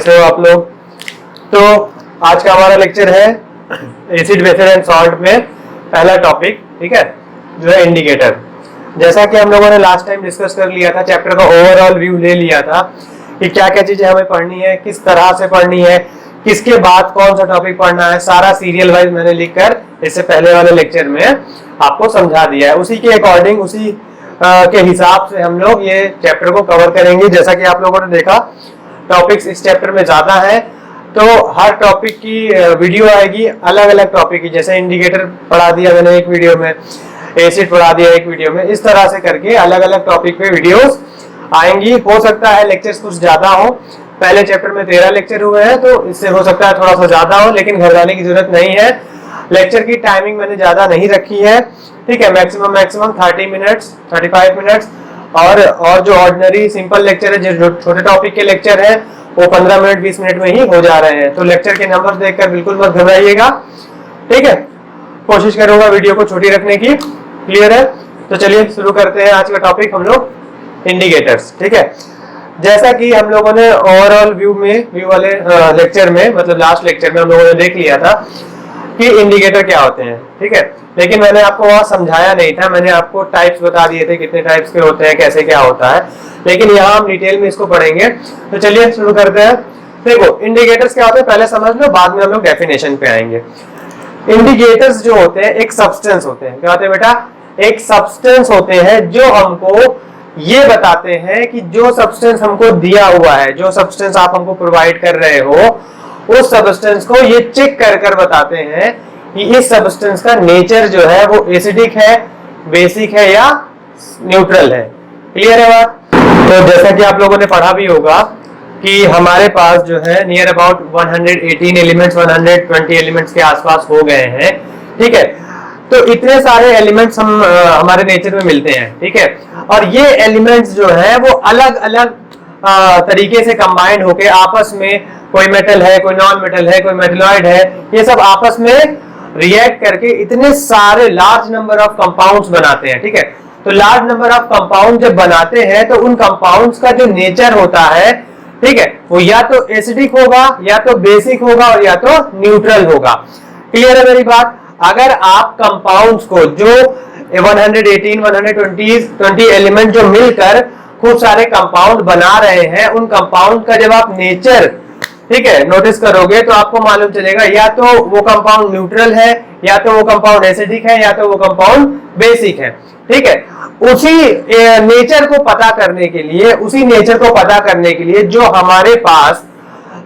कैसे हो आप लोग। तो आज का हमारा लेक्चर है एसिड बेसिस एंड सॉल्ट में पहला टॉपिक, ठीक है, जो है इंडिकेटर। जैसा कि हम लोगों ने लास्ट टाइम डिस्कस कर लिया था, चैप्टर का ओवरऑल व्यू ले लिया था कि क्या क्या चीजें हमें पढ़नी है, किस तरह से पढ़नी है, किसके बाद कौन सा टॉपिक पढ़ना है, सारा सीरियल वाइज मैंने लिखकर इससे पहले वाले लेक्चर में आपको समझा दिया है। उसी के अकॉर्डिंग, उसी के हिसाब से हम लोग ये चैप्टर को कवर करेंगे। जैसा कि आप लोगों ने देखा टॉपिक्स इस चैप्टर में ज्यादा है, तो हर टॉपिक की वीडियो आएगी अलग अलग टॉपिक की। जैसे इंडिकेटर पढ़ा दिया मैंने एक वीडियो में, एसिड पढ़ा दिया एक वीडियो में, इस तरह से करके अलग अलग टॉपिक पे वीडियोस आएंगी। हो सकता है लेक्चर्स कुछ ज्यादा हो, पहले चैप्टर में 13 लेक्चर हुए हैं, तो इससे हो सकता है थोड़ा सा ज्यादा हो, लेकिन घबराने की जरूरत नहीं है। लेक्चर की टाइमिंग मैंने ज्यादा नहीं रखी है, ठीक है, मैक्सिमम 30 मिनट्स 35 मिनट्स। और जो ऑर्डिनरी सिंपल लेक्चर है, जो छोटे टॉपिक के लेक्चर है, वो 15 मिनट 20 मिनट में ही हो जा रहे हैं। तो लेक्चर के नंबर देखकर बिल्कुल मत घबराइएगा, ठीक है। कोशिश करूंगा वीडियो को छोटी रखने की, क्लियर है। तो चलिए शुरू करते हैं आज का टॉपिक, हम लोग इंडिकेटर्स, ठीक है। जैसा कि हम लोगों ने ओवरऑल व्यू वाले लेक्चर में, मतलब लास्ट लेक्चर में हम लोगों ने देख लिया था कि इंडिकेटर क्या होते हैं, ठीक है। लेकिन मैंने आपको वहां समझाया नहीं था, मैंने आपको टाइप्स बता दिए थे, कितने टाइप्स के होते हैं, कैसे क्या होता है, लेकिन यहाँ हम डिटेल में इसको पढ़ेंगे। तो चलिए शुरू करते हैं। देखो इंडिकेटर्स क्या होते हैं पहले समझ लो, बाद में हम लोग डेफिनेशन पे आएंगे। इंडिकेटर्स जो होते हैं एक सब्सटेंस होते हैं। क्या होते हैं बेटा? एक सब्सटेंस होते हैं जो हमको ये बताते हैं कि जो सब्सटेंस हमको दिया हुआ है, जो सब्सटेंस आप हमको प्रोवाइड कर रहे हो, उस सब्सटेंस को ये चेक कर बताते हैं कि इस सब्सटेंस का नेचर जो है वो एसिडिक है, बेसिक है या न्यूट्रल है। क्लियर है बात? तो जैसा कि आप लोगों ने पढ़ा भी होगा कि हमारे पास जो है नियर अबाउट 118 एलिमेंट्स, 120 एलिमेंट्स के आसपास हो गए हैं, ठीक है। तो इतने सारे एलिमेंट्स हमारे नेचर में मिलते हैं, ठीक है। और ये एलिमेंट्स जो है वो अलग अलग तरीके से कंबाइंड होके आपस में, कोई मेटल है, कोई नॉन मेटल है, कोई मेटलॉइड है, ये सब आपस में रिएक्ट करके इतने सारे लार्ज नंबर ऑफ कंपाउंड्स बनाते हैं, ठीक है। तो लार्ज नंबर ऑफ कंपाउंड जब बनाते हैं तो उन कंपाउंड्स का जो नेचर होता है, ठीक है, वो या तो एसिडिक होगा, या तो बेसिक होगा, और या तो न्यूट्रल होगा। क्लियर है मेरी बात? अगर आप कंपाउंड्स को जो 118 120 एलिमेंट जो मिलकर खूब सारे कंपाउंड बना रहे हैं, उन कंपाउंड का जब आप नेचर, ठीक है, नोटिस करोगे तो आपको मालूम चलेगा या तो वो कंपाउंड न्यूट्रल है, या तो वो कंपाउंड एसिडिक है, या तो वो कंपाउंड बेसिक है, ठीक है। उसी नेचर को पता करने के लिए, उसी नेचर को पता करने के लिए जो हमारे पास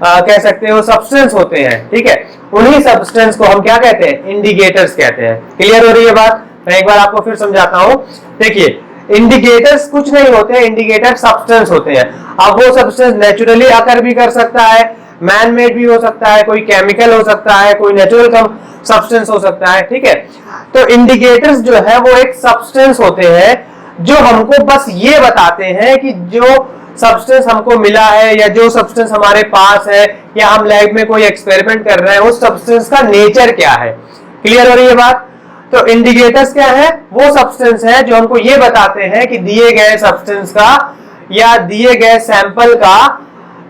कह सकते हो सब्सटेंस होते हैं, ठीक है, उन्हीं सब्सटेंस को हम क्या कहते हैं? इंडिकेटर्स कहते हैं। क्लियर हो रही है बात? मैं एक बार आपको फिर समझाता हूं। देखिए इंडिकेटर्स कुछ नहीं होते, इंडिकेटर सब्सटेंस होते हैं। अब वो सब्सटेंस नेचुरली आकर भी कर सकता है, मैन मेड भी हो सकता है, कोई केमिकल हो सकता है, कोई नेचुरल सब्सटेंस हो सकता है, ठीक है। तो इंडिकेटर्स जो है वो एक सब्सटेंस होते हैं जो हमको बस ये बताते हैं कि जो सब्सटेंस हमको मिला है, या जो सब्सटेंस हमारे पास है, या हम लैब में कोई एक्सपेरिमेंट कर रहे हैं, उस सब्सटेंस का नेचर क्या है। क्लियर हो रही है बात? तो इंडिकेटर्स क्या है? वो सब्सटेंस है जो हमको ये बताते हैं कि दिए गए सब्सटेंस का या दिए गए सैंपल का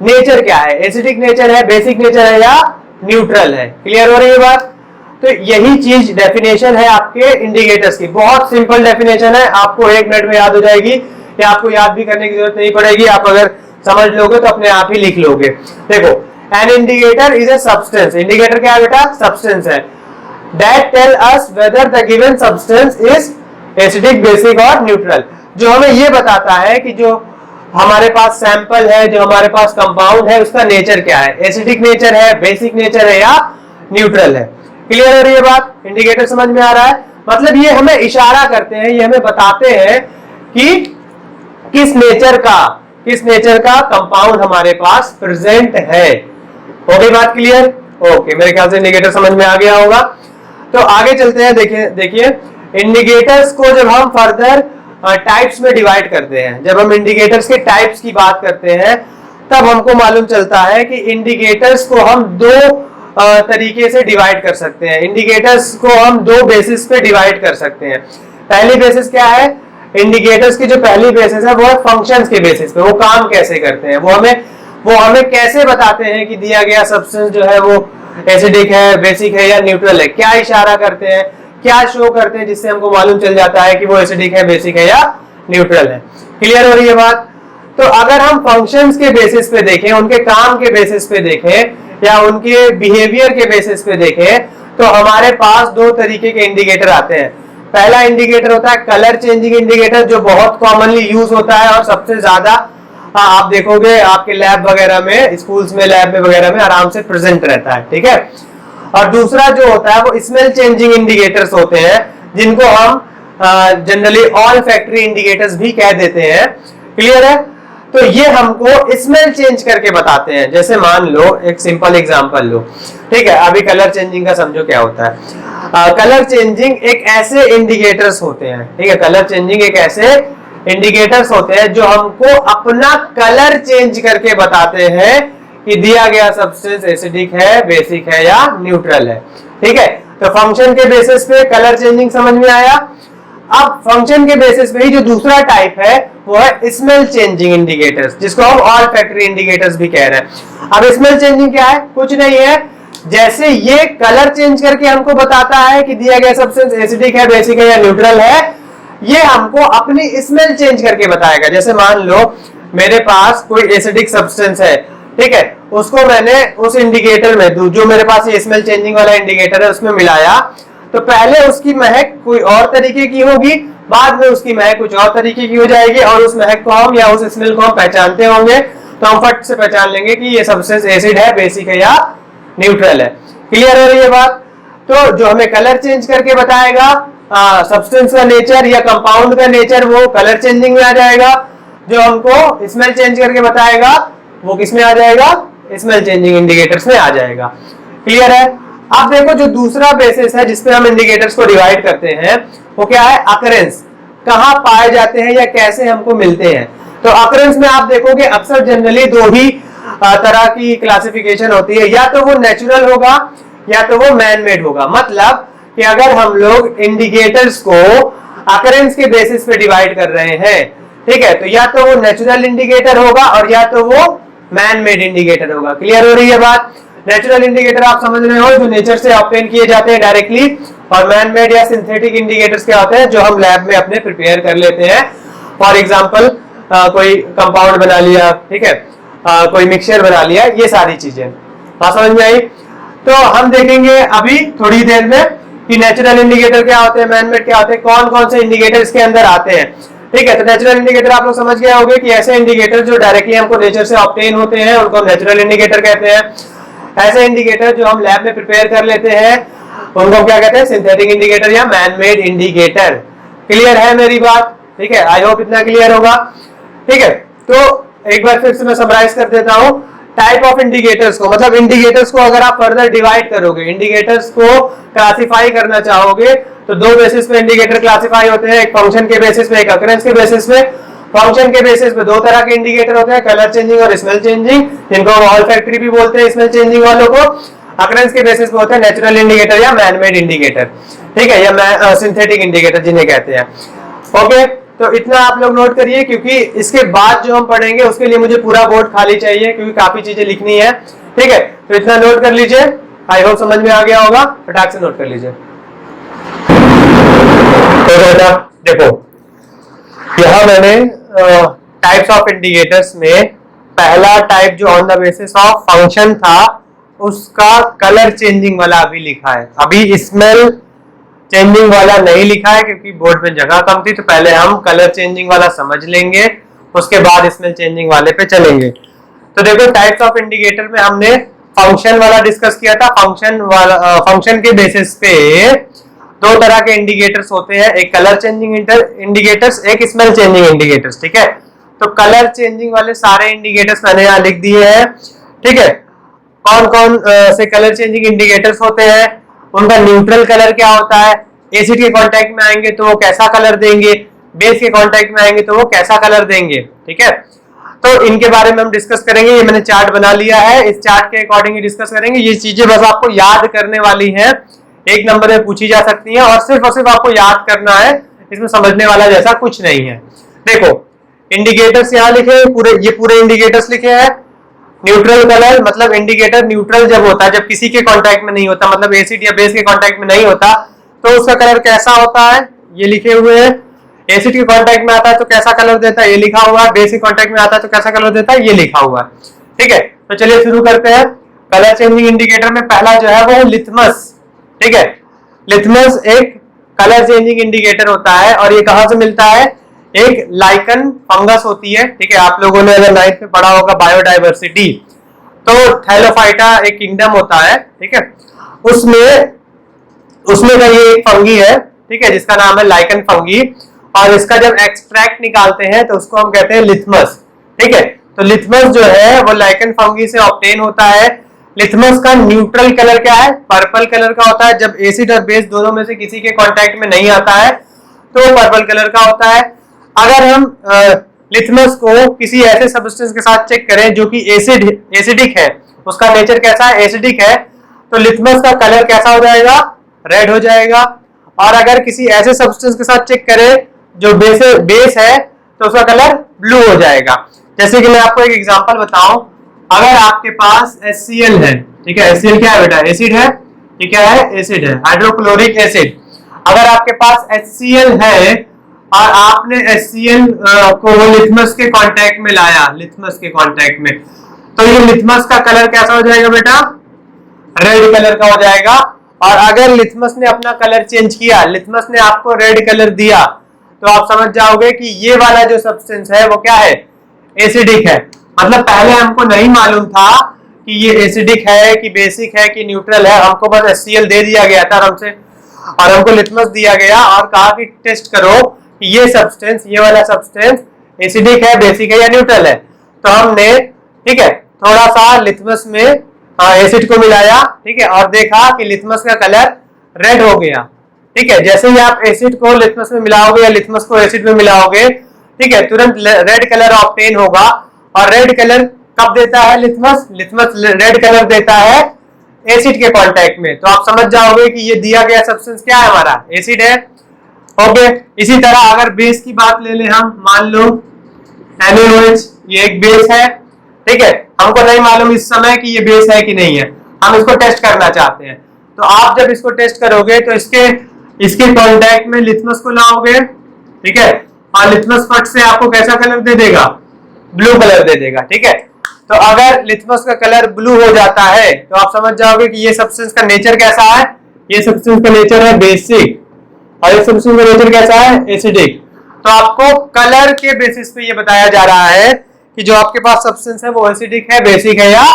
नेचर क्या है, एसिडिक नेचर है, बेसिक नेचर है, या न्यूट्रल है। क्लियर हो रही है बात? तो यही चीज डेफिनेशन है आपके इंडिकेटर्स की। बहुत सिंपल डेफिनेशन है, आपको 1 मिनट में याद हो जाएगी, या आपको याद भी करने की जरूरत नहीं पड़ेगी। आप अगर समझ लोगे तो अपने आप ही लिख लोगे। देखो, an indicator is a substance. Indicator क्या है बेटा? सब्सटेंस है। That tell us whether the given substance is acidic, basic और न्यूट्रल। जो हमें ये बताता है कि जो हमारे पास सैंपल है, जो हमारे पास कंपाउंड है, उसका नेचर क्या है, एसिडिक नेचर है, बेसिक नेचर है, या न्यूट्रल है। क्लियर हो रही है बात? इंडिकेटर समझ में आ रहा है? मतलब ये हमें इशारा करते हैं, ये हमें बताते हैं कि किस नेचर का कंपाउंड हमारे पास प्रेजेंट है। हो गई बात क्लियर? ओके, मेरे ख्याल से इंडिकेटर समझ में आ गया होगा। तो आगे चलते हैं। देखिए इंडिकेटर्स को जब हम फर्दर टाइप्स में डिवाइड करते हैं, जब हम इंडिकेटर्स के टाइप्स की बात करते हैं, तब हमको मालूम चलता है कि इंडिकेटर्स को हम 2 तरीके से डिवाइड कर सकते हैं। इंडिकेटर्स को हम 2 बेसिस पे डिवाइड कर सकते हैं। पहली बेसिस क्या है? इंडिकेटर्स की जो पहली बेसिस है वो है फंक्शंस के बेसिस पे, वो काम कैसे करते हैं, वो हमें वो हमें कैसे बताते हैं कि दिया गया सब्सटेंस जो है वो एसिडिक है, बेसिक है या न्यूट्रल है, क्या इशारा करते हैं, क्या शो करते हैं जिससे हमको मालूम चल जाता है कि वो एसिडिक है, बेसिक है या न्यूट्रल है। क्लियर हो रही है बात? तो अगर हम फंक्शंस के बेसिस पे देखें, उनके काम के बेसिस पे देखें या उनके बिहेवियर के बेसिस पे देखें, तो हमारे पास दो तरीके के इंडिकेटर आते हैं। पहला इंडिकेटर होता है कलर चेंजिंग इंडिकेटर, जो बहुत कॉमनली यूज होता है और सबसे ज्यादा आप देखोगे आपके लैब वगैरह में, स्कूल्स में, लैब में वगैरह में आराम से प्रेजेंट रहता है, ठीक है। और दूसरा जो होता है वो स्मेल चेंजिंग इंडिकेटर्स होते हैं, जिनको हम जनरली ऑल फैक्ट्री इंडिकेटर्स भी कह देते हैं। क्लियर है? तो ये हमको स्मेल चेंज करके बताते हैं। जैसे मान लो एक सिंपल एग्जांपल लो, ठीक है। अभी कलर चेंजिंग का समझो क्या होता है। कलर चेंजिंग एक ऐसे इंडिकेटर्स होते हैं, ठीक है। कलर चेंजिंग एक ऐसे इंडिकेटर्स होते हैं जो हमको अपना कलर चेंज करके बताते हैं कि दिया गया सब्सटेंस एसिडिक है, बेसिक है या न्यूट्रल है, ठीक है। तो फंक्शन के बेसिस पे कलर चेंजिंग समझ में आया। अब फंक्शन के बेसिस पे ही जो दूसरा टाइप है वो है स्मेल चेंजिंग इंडिकेटर्स, जिसको हम ऑल फैक्ट्री इंडिकेटर्स भी कह रहे हैं। अब स्मेल चेंजिंग क्या है? कुछ नहीं है, जैसे ये कलर चेंज करके हमको बताता है कि दिया गया सब्सटेंस एसिडिक है, बेसिक है या न्यूट्रल है, ये हमको अपनी स्मेल चेंज करके बताएगा। जैसे मान लो मेरे पास कोई एसिडिक सब्सटेंस है, ठीक है, उसको मैंने उस इंडिकेटर में, जो मेरे पास ये स्मेल चेंजिंग वाला इंडिकेटर है, उसमें मिलाया, तो पहले उसकी महक कोई और तरीके की होगी, बाद में उसकी महक कुछ और तरीके की हो जाएगी, और उस महक को हम या उस स्मेल को हम पहचानते होंगे, तो हम फट से पहचान लेंगे कि ये सब्सटेंस एसिड है, बेसिक है या न्यूट्रल है। क्लियर हो रही है बात? तो जो हमें कलर चेंज करके बताएगा सब्सटेंस का नेचर या कंपाउंड का नेचर, वो कलर चेंजिंग में आ जाएगा। जो हमको स्मेल चेंज करके बताएगा वो किस में आ जाएगा? स्मेल चेंजिंग इंडिकेटर्स में आ जाएगा। क्लियर है? अब देखो जो दूसरा बेसिस है जिसपे हम इंडिकेटर्स को डिवाइड करते हैं वो क्या है? अकरेंस। कहां पाए जाते हैं या कैसे हमको मिलते हैं? तो अकरेंस में आप देखोगे अक्सर जनरली दो ही तरह की क्लासिफिकेशन होती है, या तो वो नेचुरल होगा या तो वो मैन मेड होगा। मतलब कि अगर हम लोग इंडिकेटर्स को अकरेंस के बेसिस पे डिवाइड कर रहे हैं, ठीक है, तो या तो वो नेचुरल इंडिकेटर होगा और या तो वो मैन मेड इंडिकेटर होगा। क्लियर हो रही है बात? नेचुरल इंडिकेटर आप समझ रहे हो जो नेचर से ऑब्टेन किए जाते हैं डायरेक्टली, और मैन मेड या सिंथेटिक इंडिकेटर्स क्या होते हैं जो हम लैब में अपने प्रिपेयर कर लेते हैं। फॉर एग्जांपल कोई कंपाउंड बना लिया, ठीक है, कोई मिक्सचर बना लिया, ये सारी चीजें बात समझ में आई। तो हम देखेंगे अभी थोड़ी देर में कि नेचुरल इंडिकेटर क्या होते हैं, मैन मेड क्या होते हैं, कौन कौन से इंडिकेटर इसके अंदर आते हैं। ठीक है, तो नेचुरल इंडिकेटर आप लोग समझ गए होंगे कि ऐसे इंडिकेटर जो डायरेक्टली हमको नेचर से ऑब्टेन होते हैं उनको नेचुरल इंडिकेटर कहते हैं। ऐसे इंडिकेटर जो हम लैब में प्रिपेयर कर लेते हैं उनको क्या कहते हैं? सिंथेटिक इंडिकेटर या मैन मेड इंडिकेटर। क्लियर है मेरी बात? ठीक है, आई होप इतना क्लियर होगा। ठीक है, तो एक बार फिर से मैं समराइज कर देता हूं टाइप ऑफ इंडिकेटर्स को। मतलब इंडिकेटर्स को अगर आप फर्दर डिवाइड करोगे, इंडिकेटर्स को क्लासिफाई करना चाहोगे, तो दो बेसिस पे इंडिकेटर क्लासिफाई होते हैं, एक फंक्शन के बेसिस पे, एक अकरेंस के बेसिस पे। फंक्शन के बेसिस पे दो तरह के इंडिकेटर होते हैं, कलर चेंजिंग और स्मेल चेंजिंग, जिनको हम ऑल फैक्ट्री भी बोलते हैं स्मेल चेंजिंग वालों को। अकरेंस के बेसिस पे होते हैं नेचुरल इंडिकेटर या मैन मेड इंडिकेटर, ठीक है, या सिंथेटिक इंडिकेटर जिन्हें कहते हैं। ओके, तो इतना आप लोग नोट करिए, क्योंकि इसके बाद जो हम पढ़ेंगे उसके लिए मुझे पूरा बोर्ड खाली चाहिए, क्योंकि काफी चीजें लिखनी है। ठीक है, तो इतना नोट कर लीजिए, आई होप समझ में आ गया होगा, फटाक से नोट कर लीजिए। तो बेटा देखो, यहां मैंने टाइप्स ऑफ इंडिकेटर्स में पहला टाइप जो on the basis of function था उसका कलर चेंजिंग वाला अभी लिखा है, अभी स्मेल चेंजिंग वाला नहीं लिखा है क्योंकि बोर्ड में जगह कम थी। तो पहले हम कलर चेंजिंग वाला समझ लेंगे, उसके बाद स्मेल चेंजिंग वाले पे चलेंगे। तो देखो टाइप्स ऑफ इंडिकेटर में हमने फंक्शन वाला डिस्कस किया था। फंक्शन के बेसिस पे दो तरह के इंडिकेटर्स होते हैं, एक कलर चेंजिंग इंडिकेटर्स, एक स्मेल चेंजिंग इंडिकेटर्स। ठीक है, तो कलर चेंजिंग वाले सारे इंडिकेटर्स मैंने यहाँ लिख दिए हैं। ठीक है, कौन कौन से कलर चेंजिंग इंडिकेटर्स होते हैं, उनका न्यूट्रल कलर क्या होता है, एसिड के कांटेक्ट में आएंगे तो वो कैसा कलर देंगे, बेस के कांटेक्ट में आएंगे तो वो कैसा कलर देंगे। ठीक है, तो इनके बारे में हम डिस्कस करेंगे। ये मैंने चार्ट बना लिया है, इस चार्ट के अकॉर्डिंग डिस्कस करेंगे। ये चीजें बस आपको याद करने वाली हैं, एक नंबर में पूछी जा सकती हैं, और सिर्फ आपको याद करना है, इसमें समझने वाला जैसा कुछ नहीं है। देखो इंडिकेटर्स यहाँ लिखे, ये पूरे इंडिकेटर्स लिखे हैं, न्यूट्रल कलर मतलब इंडिकेटर न्यूट्रल जब होता है, जब किसी के कांटेक्ट में नहीं होता, मतलब एसिड या बेस के कांटेक्ट में नहीं होता, तो उसका कलर कैसा होता है, ये लिखे हुए हैं। एसिड के कांटेक्ट में आता है तो कैसा कलर देता है, ये लिखा हुआ है। बेस के कांटेक्ट में आता है तो कैसा कलर देता है, ये लिखा हुआ है। ठीक है, तो चलिए शुरू करते हैं। कलर चेंजिंग इंडिकेटर में पहला जो है वो लिथमस। ठीक है, लिथमस एक कलर चेंजिंग इंडिकेटर होता है और ये कहां से मिलता है, एक लाइकन फंगस होती है। ठीक है, आप लोगों ने अगर 9th में पढ़ा होगा बायोडाइवर्सिटी, तो थैलोफाइटा एक किंगडम होता है। ठीक है, उसमें का ये एक फंगी है। ठीक है, जिसका नाम है लाइकन फंगी, और इसका जब एक्सट्रैक्ट निकालते हैं तो उसको हम कहते हैं लिथमस। ठीक है, तो लिथमस जो है वो लाइकन फंगी से ऑब्टेन होता है। लिथमस का न्यूट्रल कलर क्या है, पर्पल कलर का होता है। जब एसिड और बेस दोनों में से किसी के कांटेक्ट में नहीं आता है तो पर्पल कलर का होता है। अगर हम लिथमस को किसी ऐसे सब्सटेंस के साथ चेक करें जो कि एसिडिक है, उसका नेचर कैसा है, एसिडिक है, तो लिथमस का कलर कैसा हो जाएगा, रेड हो जाएगा। और अगर किसी ऐसे सब्सटेंस के साथ चेक करें जो बेस है तो उसका कलर ब्लू हो जाएगा। जैसे कि मैं आपको एक एग्जांपल बताऊं, अगर आपके पास HCl है, ठीक है, HCl क्या है बेटा, एसिड है, ये क्या है, एसिड है, हाइड्रोक्लोरिक एसिड। अगर आपके पास HCl है और आपने HCl को लिथमस के कांटेक्ट में लाया, लिथमस के कांटेक्ट में, तो ये लिथमस का कलर कैसा हो जाएगा बेटा, रेड कलर का हो जाएगा। और अगर लिथमस ने अपना कलर चेंज किया, लिथमस ने आपको रेड कलर दिया, तो आप समझ जाओगे कि ये वाला जो सब्सटेंस है वो क्या है, एसिडिक है। मतलब पहले हमको नहीं मालूम था कि ये एसिडिक है कि बेसिक है कि न्यूट्रल है, हमको बस HCl दे दिया गया था हमसे, और हमको लिथमस दिया गया और कहा कि टेस्ट करो कि ये सब्सटेंस, ये वाला सब्सटेंस एसिडिक है, बेसिक है या न्यूट्रल है। तो हमने, ठीक है, थोड़ा सा लिथमस में एसिड को मिलाया, ठीक है, और देखा कि लिथमस का कलर रेड हो गया। ठीक है, जैसे ही आप एसिड को लिथमस में मिलाओगे या लिथमस को एसिड में मिलाओगे, ठीक है, तुरंत रेड कलर ऑब्टेन होगा। और रेड कलर कब देता है लिथमस, लिथमस रेड कलर देता है एसिड के कांटेक्ट में। तो आप समझ जाओगे कि ये दिया गया सब्सटेंस क्या है, हमारा एसिड है। ओके, इसी तरह अगर बेस की बात ले लें हम, मान लो NaOH, ये एक बेस है। ठीक है, हमको नहीं मालूम इस समय कि ये बेस है कि नहीं है, हम इसको टेस्ट करना चाहते हैं। तो आप जब इसको टेस्ट करोगे तो इसके कांटेक्ट में लिथमस को लाओगे, ठीक है, और लिथमस फट से आपको कैसा कलर दे देगा, ब्लू कलर दे देगा। ठीक है, तो अगर लिथमस का कलर ब्लू हो जाता है तो आप समझ जाओगे कि ये सब्सटेंस का नेचर कैसा है, ये सब्सटेंस का नेचर है बेसिक, और ये सब्सटेंस का नेचर कैसा है, एसिडिक। तो आपको कलर के बेसिस पे ये बताया जा रहा है कि जो आपके पास सब्सटेंस है वो एसिडिक है, बेसिक है या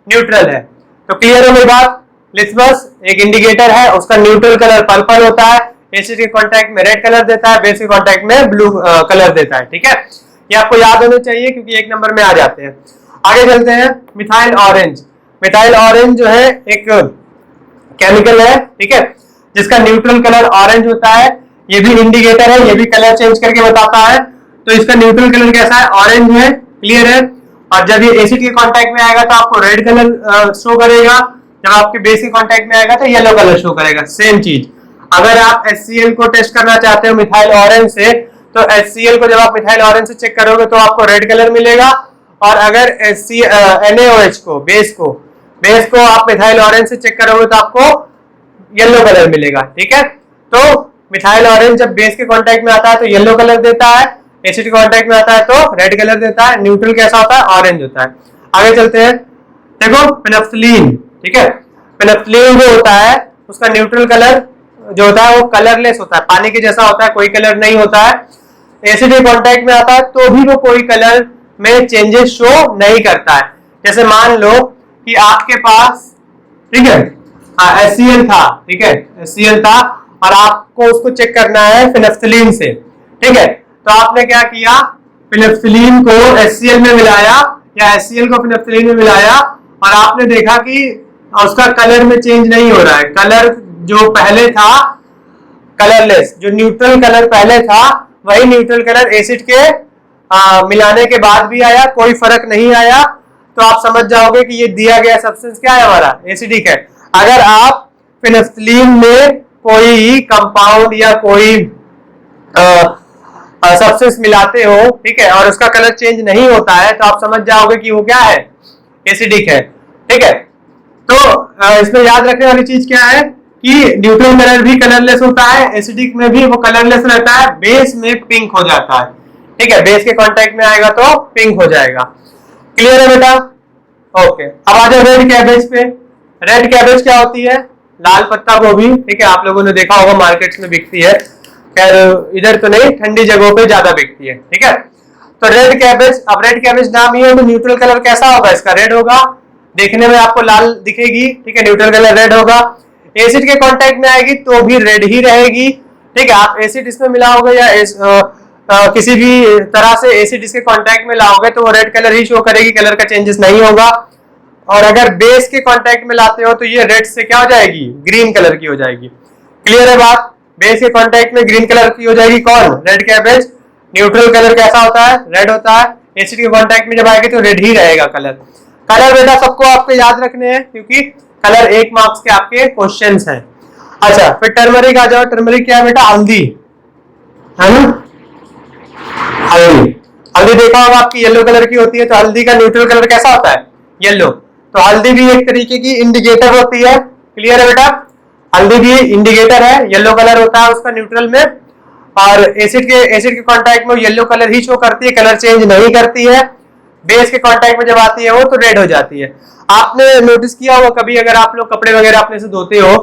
न्यूट्रल है। तो क्लियर है मेरी बात, लिथमस एक इंडिकेटर है, उसका न्यूट्रल कलर पर्पल होता है, एसिड के कांटेक्ट में रेड कलर देता है, बेस के कांटेक्ट में ब्लू कलर देता है। ठीक है, ये आपको याद होना चाहिए क्योंकि 1 नंबर में आ जाते हैं। आगे चलते हैं, मिथाइल ऑरेंज। मिथाइल ऑरेंज जो है एक केमिकल है, ठीक है, जिसका न्यूट्रल कलर ऑरेंज होता है। ये भी इंडिकेटर है, ये भी कलर चेंज करके बताता है। तो इसका न्यूट्रल कलर कैसा है, ऑरेंज है, क्लियर है। और जब ये एसिड के कांटेक्ट में आएगा तो आपको रेड कलर शो करेगा, जब आपके बेस के कांटेक्ट में आएगा तो येलो कलर शो करेगा। सेम चीज अगर आप HCl को टेस्ट करना चाहते हो मिथाइल ऑरेंज से, तो HCl को जब आप मिथाइल ऑरेंज से चेक करोगे तो आपको रेड कलर मिलेगा। और अगर NaOH को बेस को आप मिथाइल ऑरेंज से चेक करोगे तो आपको येलो कलर मिलेगा। ठीक है, तो मिथाइल ऑरेंज जब बेस के कांटेक्ट में आता है तो येलो कलर देता है, एसिड के कांटेक्ट में आता है तो रेड कलर देता है। न्यूट्रल कैसा होता है, ऑरेंज होता है। आगे चलते हैं, देखो पेनिसिलिन, ठीक है, पेनिसिलिन जो होता है उसका न्यूट्रल कलर जो होता है वो कलरलेस होता है, पानी के जैसा होता है, कोई कलर नहीं होता है। एसिड के कांटेक्ट में आता है तो भी वो कोई कलर में चेंजेस शो नहीं करता है। जैसे मान लो कि आपके पास, ठीक है, HCl था, ठीक है, HCl था और आपको उसको चेक करना है फेनिसिलिन से। ठीक है, तो आपने क्या किया, फेनिसिलिन को HCl में मिलाया या HCl को फेनिसिलिन में मिलाया और आपने देखा कि उसका कलर में चेंज नहीं हो रहा है। कलर जो पहले था कलरलेस, जो न्यूट्रल कलर पहले था वही न्यूट्रल कलर एसिड के मिलाने के बाद भी आया, कोई फर्क नहीं आया। तो आप समझ जाओगे कि ये दिया गया सब्सटेंस क्या है, हमारा एसिडिक है। अगर आप फेनिसिलिन में कोई कंपाउंड या कोई सब्सटेंस मिलाते हो, ठीक है, और उसका कलर चेंज नहीं होता है, तो आप समझ जाओगे कि वो क्या है, एसिडिक है, ठीक है। तो इसमें याद रखने वाली चीज क्या है कि न्यूट्रल कलर भी कलरलेस होता है, एसिडिक में भी वो कलरलेस रहता है, बेस में पिंक हो जाता है, ठीक है। बेस के कांटेक्ट में आएगा तो पिंक हो जाएगा। क्लियर है बेटा? ओके, अब आ जाओ रेड कैबेज पे। रेड कैबेज क्या होती है? लाल पत्ता गोभी, ठीक है, आप लोगों ने देखा होगा मार्केट्स में बिकती है, खैर इधर तो नहीं, ठंडी जगहों पे ज्यादा बिकती है, ठीक है। तो रेड कैबेज, अब रेड कैबेज नाम ही है तो न्यूट्रल कलर कैसा होगा इसका? रेड होगा, देखने में आपको लाल दिखेगी, ठीक है, न्यूट्रल कलर रेड होगा। एसिड के कांटेक्ट में आएगी तो भी रेड ही रहेगी, ठीक है। आप एसिड इसमें मिलाओगे या किसी भी तरह से एसिड इसके कांटेक्ट में लाओगे तो वो रेड कलर ही शो करेगी, कलर का चेंजेस नहीं होगा। और अगर बेस के कांटेक्ट में लाते हो तो ये रेड से क्या हो जाएगी? ग्रीन कलर की हो जाएगी। क्लियर है बात? बेस के कांटेक्ट में ग्रीन कलर की हो जाएगी कौन? Red cabbage. न्यूट्रल कलर कैसा होता है? रेड होता है। एसिड के कांटेक्ट में जब आएगी तो रेड ही रहेगा कलर। कलर बेटा सबको आपको याद रखने हैं क्योंकि कलर 1 मार्क्स के आपके क्वेश्चंस हैं। अच्छा, फिर टर्मरिक आ जाओ। टर्मरिक क्या है बेटा? हल्दी, है ना? हल्दी, हल्दी देखा होगा आपकी येलो कलर की होती है, तो हल्दी का न्यूट्रल कलर कैसा होता है? येलो। तो हल्दी भी एक तरीके की इंडिकेटर होती है। क्लियर है बेटा? हल्दी भी इंडिकेटर है, येलो कलर होता है उसका न्यूट्रल में, और एसिड के कांटेक्ट में येलो कलर ही शो करती है, कलर चेंज नहीं करती है। बेस के कांटेक्ट में जब आती है वो तो रेड हो जाती है। आपने नोटिस किया होगा कभी, अगर आप लोग कपड़े वगैरह अपने से धोते हो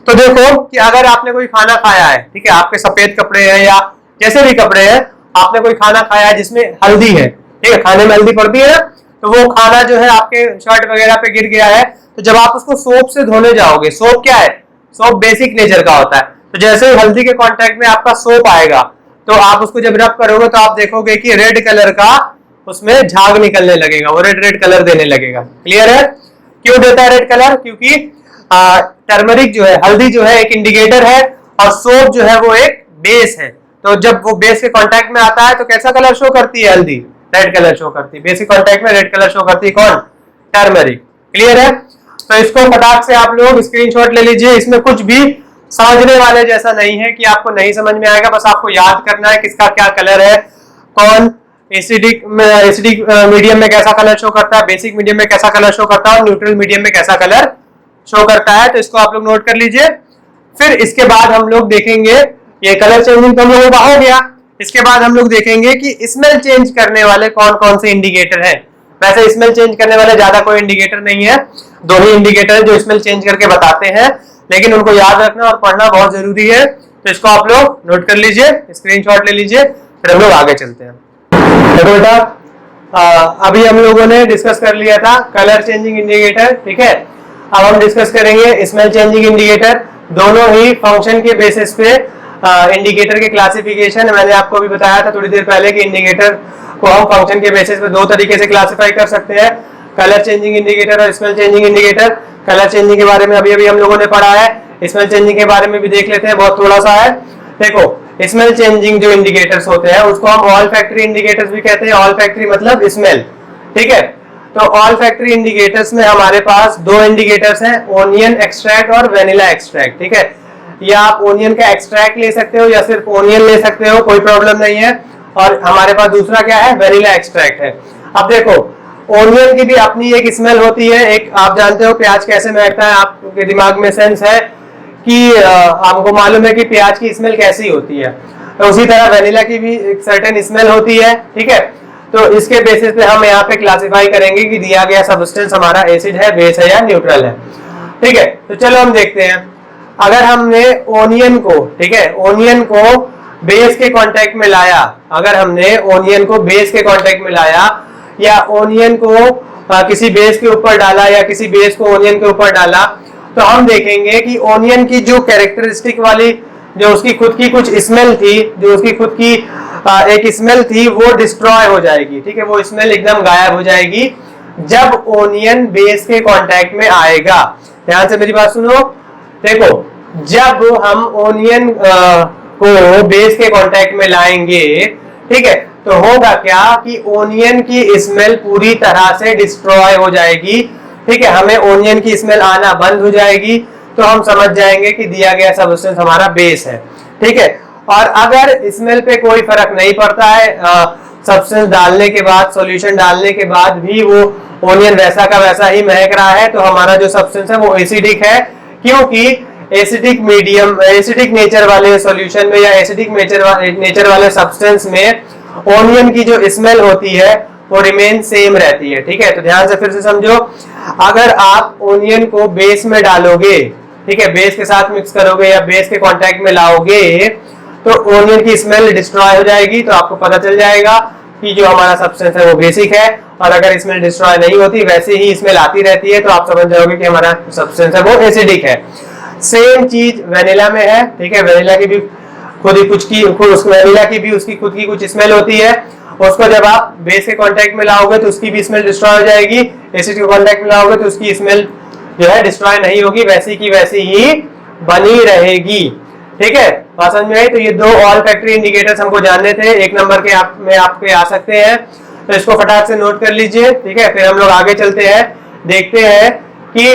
तो देखो कि अगर आपने कोई खाना खाया है, ठीक है, आपके सफेद कपड़े हैं या जैसे भी कपड़े हैं, आपने कोई खाना खाया है जिसमें हल्दी है, ठीक है, खाने में हल्दी पड़ती है ना, तो वो खाना जो है आपके शर्ट वगैरह पे गिर गया है, तो जब आप उसको सोप से धोने जाओगे, सोप क्या है? सोप बेसिक नेचर का होता है, तो जैसे ही हल्दी के कांटेक्ट में आपका सोप आएगा तो आप उसको जब रब करोगे तो आप देखोगे कि रेड कलर का उसमें झाग निकलने लगेगा, वो रेड रेड कलर देने लगेगा। क्लियर है? क्यों देता है रेड कलर? क्योंकि टर्मरिक जो है, हल्दी जो है, एक इंडिकेटर है और सोप जो है वो एक बेस है। तो जब वो बेस के कांटेक्ट में आता है तो कैसा कलर शो करती है? हल्दी रेड कलर शो करती है। बेस के कांटेक्ट में रेड कलर शो करती है कौन? टर्मरिक। क्लियर है? तो इसको फटाक से आप लोग स्क्रीनशॉट ले लीजिए। इसमें कुछ भी समझने वाले जैसा नहीं है कि आपको नहीं समझ में आएगा, बस आपको याद करना है किसका क्या कलर है, कौन एसिडिक मीडियम में कैसा कलर शो करता है, बेसिक मीडियम में कैसा कलर शो करता है और न्यूट्रल मीडियम में कैसा कलर शो करता है। तो इसको आप लोग नोट कर लीजिए। फिर इसके बाद हम लोग देखेंगे, ये कलर चेंजिंग तो हम लोगों का हो गया, इसके बाद हम लोग देखेंगे कि स्मेल चेंज करने वाले कौन कौन से इंडिकेटर हैं। वैसे स्मेल चेंज करने वाले ज्यादा कोई इंडिकेटर नहीं है, 2 ही इंडिकेटर जो स्मेल चेंज करके बताते हैं, लेकिन उनको याद रखना और पढ़ना बहुत जरूरी है। तो इसको आप लोग नोट कर लीजिए, स्क्रीनशॉट ले लीजिए, फिर हम लोग आगे चलते हैं। देखो बेटा, अभी हम लोगों ने डिस्कस कर लिया था कलर चेंजिंग इंडिकेटर, ठीक है। अब हम डिस्कस करेंगे स्मेल चेंजिंग इंडिकेटर। दोनों ही फंक्शन के बेसिस पे इंडिकेटर के क्लासिफिकेशन मैंने आपको भी बताया था थोड़ी देर पहले कि इंडिकेटर को हम फंक्शन के बेसिस पे 2 तरीके से क्लासिफाई कर सकते हैं, कलर चेंजिंग इंडिकेटर और smell changing indicator. Colour changing के बारे में अभी अभी हम लोगों ने पढ़ा है, स्मेल चेंजिंग के बारे में भी देख लेते हैं, बहुत थोड़ा सा है। देखो, स्मेल चेंजिंग जो इंडिकेटर्स होते हैं उसको हम ऑल फैक्टरी इंडिकेटर्स भी कहते हैं। ऑल फैक्टरी मतलब स्मेल, ठीक है। तो ऑल फैक्टरी इंडिकेटर्स में हमारे पास 2 इंडिकेटर्स हैं, ओनियन एक्सट्रैक्ट और वेनिला एक्सट्रैक्ट, ठीक है। या आप ओनियन का एक्सट्रैक्ट ले सकते हो या सिर्फ ओनियन ले सकते हो, कोई प्रॉब्लम नहीं है। और हमारे पास दूसरा क्या है? वेनिला एक्सट्रैक्ट है। अब देखो, ओनियन की भी अपनी एक स्मेल होती है, एक आप जानते हो प्याज कैसे महकता है, आपके दिमाग में सेंस है कि आपको मालूम है कि प्याज की स्मेल कैसी होती है, तो उसी तरह वेनिला की भी एक सर्टेन स्मेल होती है, ठीक है। तो इसके बेसिस पे हम यहाँ पे क्लासिफाई करेंगे कि दिया गया सब्सटेंस हमारा एसिड है, बेस है या न्यूट्रल है, ठीक है। तो चलो हम देखते हैं, अगर हमने ओनियन को, ठीक है, ओनियन को बेस के कांटेक्ट में लाया, अगर हमने ओनियन को बेस के कांटेक्ट में लाया या ओनियन को किसी बेस के ऊपर डाला या किसी बेस को ओनियन के ऊपर डाला, तो हम देखेंगे कि ओनियन की जो कैरेक्टरिस्टिक वाली जो उसकी खुद की कुछ स्मेल थी, जो उसकी खुद की एक स्मेल थी, वो डिस्ट्रॉय हो जाएगी, ठीक है, वो स्मेल एकदम गायब हो जाएगी जब ओनियन बेस के कांटेक्ट में आएगा। ध्यान से मेरी बात सुनो। देखो, जब हम ओनियन को बेस के कांटेक्ट में लाएंगे, ठीक है, तो होगा क्या कि ओनियन की स्मेल पूरी तरह से डिस्ट्रॉय हो जाएगी, ठीक है, हमें ओनियन की स्मेल आना बंद हो जाएगी, तो हम समझ जाएंगे कि दिया गया सब्सटेंस हमारा बेस है, ठीक है। और अगर स्मेल पे कोई फर्क नहीं पड़ता है, सब्सटेंस डालने के बाद, सॉल्यूशन डालने के बाद भी वो ओनियन वैसा का वैसा ही महक रहा है, तो हमारा जो सब्सटेंस है वो एसिडिक है, क्योंकि एसिडिक मीडियम, एसिडिक नेचर वाले सॉल्यूशन में या एसिडिक नेचर वाले सब्सटेंस में ओनियन की जो स्मेल होती है वो रिमेन सेम रहती है। ठीक है, तो ध्यान से फिर से समझो, अगर आप ओनियन को बेस में डालोगे, ठीक है, बेस के साथ मिक्स करोगे या बेस के कांटेक्ट में लाओगे, तो ओनियन की स्मेल डिस्ट्रॉय हो जाएगी। तो आपको पता चल जाएगा कि जो हमारा सब्सटेंस है वो बेसिक है, और अगर स्मेल डिस्ट्रॉय नहीं होती, वैसे ही स्मेल आती रहती है, तो आप समझ जाओगे कि हमारा सब्सटेंस है वो एसिडिक है। सेम चीज वेनिला में है। ठीक है, वेनिला की भी खुद ही कुछ की वेनिला की भी उसकी खुद की कुछ स्मेल होती है, उसको जब आप बेस के कांटेक्ट में लाओगे तो उसकी भी स्मेल डिस्ट्रॉय हो जाएगी, एसिड के कांटेक्ट में लाओगे तो उसकी स्मेल जो है डिस्ट्रॉय नहीं होगी, वैसी की वैसी ही बनी रहेगी। ठीक है, बात समझ में आई? तो ये दो ऑल फैक्टरी इंडिकेटर्स हमको जानने थे, एक नंबर के में आपके आ सकते हैं, तो इसको फटाक से नोट कर लीजिए। ठीक है, फिर हम लोग आगे चलते हैं, देखते हैं कि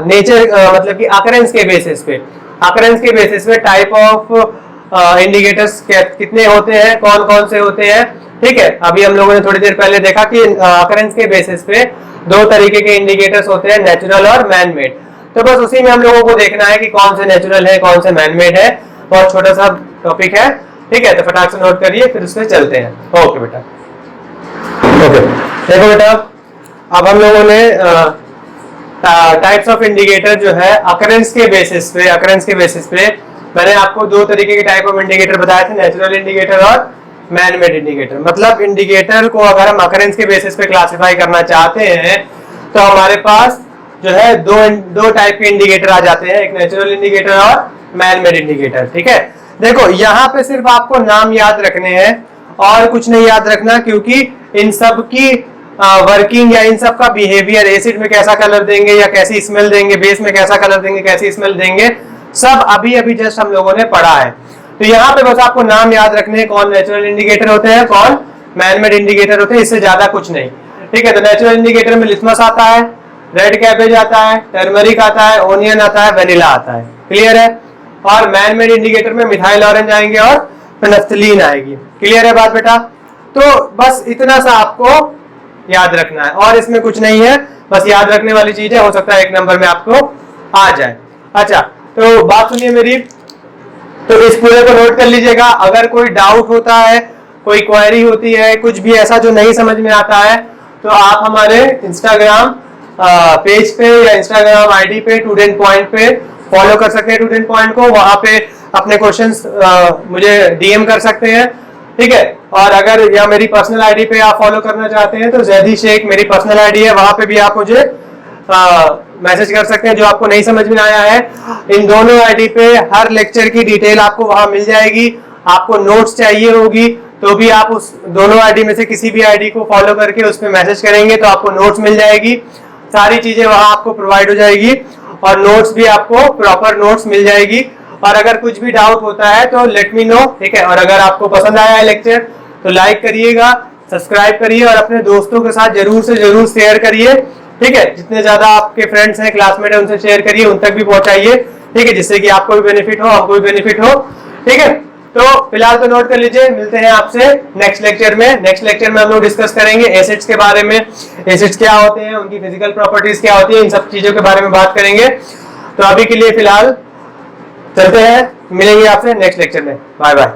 नेचर मतलब कि अकरेंस के बेसिस पे टाइप ऑफ इंडिकेटर्स कितने होते हैं, कौन कौन से होते हैं। ठीक है, अभी हम लोगों ने थोड़ी देर पहले देखा कि अकरेंस के बेसिस पे दो तरीके के इंडिकेटर्स होते हैं, नेचुरल और मैन मेड। तो बस उसी में हम लोगों को देखना है कि कौन से नेचुरल है, कौन से मैन मेड है। बहुत छोटा सा टॉपिक है। ठीक है, तो फटाक से नोट करिए, फिर उसमें चलते हैं। ओके बेटा, ओके देखो बेटा, अब हम लोगों ने टाइप्स ऑफ इंडिकेटर जो है अकरेंस के बेसिस पे मैंने आपको दो तरीके के टाइप ऑफ इंडिकेटर बताए थे, नेचुरल इंडिकेटर और मैन मेड इंडिकेटर। मतलब इंडिकेटर को अगर हम अकरेंस के बेसिस पे क्लासिफाई करना चाहते हैं तो हमारे पास जो है दो टाइप के इंडिकेटर आ जाते हैं, एक नेचुरल इंडिकेटर और मैन मेड इंडिकेटर। ठीक है, देखो यहाँ पे सिर्फ आपको नाम याद रखने हैं और कुछ नहीं याद रखना, क्योंकि इन सब की वर्किंग या इन सब का बिहेवियर, एसिड में कैसा कलर देंगे या कैसी स्मेल देंगे, बेस में कैसा कलर देंगे, कैसी स्मेल देंगे, सब अभी अभी जस्ट हम लोगों ने पढ़ा है। तो यहाँ पे बस आपको नाम याद रखने हैं, कौन नेचुरल इंडिकेटर होते हैं, कौन मैन मेड इंडिकेटर होते हैं, इससे ज्यादा कुछ नहीं। ठीक है, तो नेचुरल इंडिकेटर में लिथमस आता है, रेड कैबेज आता है, टर्मरिक आता है, ओनियन आता है, वेनिला आता है। क्लियर है? और मैन मेड इंडिकेटर में मिथाइल ऑरेंज आएंगे और फेनफ्थलीन आएगी। क्लियर है बात बेटा? तो बस इतना सा आपको याद रखना है और इसमें कुछ नहीं है, बस याद रखने वाली चीज है, हो सकता है एक नंबर में आपको आ जाए। अच्छा, तो बात सुनिए मेरी, तो इस पूरे को नोट कर लीजिएगा। अगर कोई डाउट होता है, कोई क्वेरी होती है, कुछ भी ऐसा जो नहीं समझ में आता है, तो आप हमारे इंस्टाग्राम पेज पे या इंस्टाग्राम आईडी पे स्टूडेंट पॉइंट पे फॉलो कर सकते हैं स्टूडेंट पॉइंट को, वहां पे अपने क्वेश्चंस मुझे डीएम कर सकते हैं। ठीक है, और अगर या मेरी पर्सनल आईडी पे आप फॉलो करना चाहते हैं तो जैदी शेख मेरी पर्सनल आईडी है, वहां पे भी आप मुझे मैसेज कर सकते हैं जो आपको नहीं समझ में आया है। इन दोनों आईडी पे हर लेक्चर की डिटेल आपको वहां मिल जाएगी। आपको नोट्स चाहिए होगी तो भी आप उस दोनों आईडी में से किसी भी आईडी को फॉलो करके उस पर मैसेज करेंगे तो आपको नोट्स मिल जाएगी। सारी चीजें वहां आपको प्रोवाइड हो जाएगी और नोट्स भी आपको प्रॉपर नोट्स मिल जाएगी। और अगर कुछ भी डाउट होता है तो लेट मी नो। ठीक है, और अगर आपको पसंद आया है लेक्चर तो लाइक करिएगा, सब्सक्राइब करिए और अपने दोस्तों के साथ जरूर से जरूर शेयर करिए। ठीक है, जितने ज्यादा आपके फ्रेंड्स हैं, क्लासमेट है, उनसे शेयर करिए, उन तक भी पहुंचाइए। ठीक है, जिससे कि आपको भी बेनिफिट हो, हमको भी बेनिफिट हो। ठीक है, तो फिलहाल तो नोट कर लीजिए, मिलते हैं आपसे नेक्स्ट लेक्चर में। नेक्स्ट लेक्चर में हम लोग डिस्कस करेंगे एसिड्स के बारे में, एसिड्स क्या होते हैं, उनकी फिजिकल प्रॉपर्टीज क्या होती है, इन सब चीजों के बारे में बात करेंगे। तो अभी के लिए फिलहाल चलते हैं, मिलेंगे आपसे नेक्स्ट लेक्चर में। Bye bye.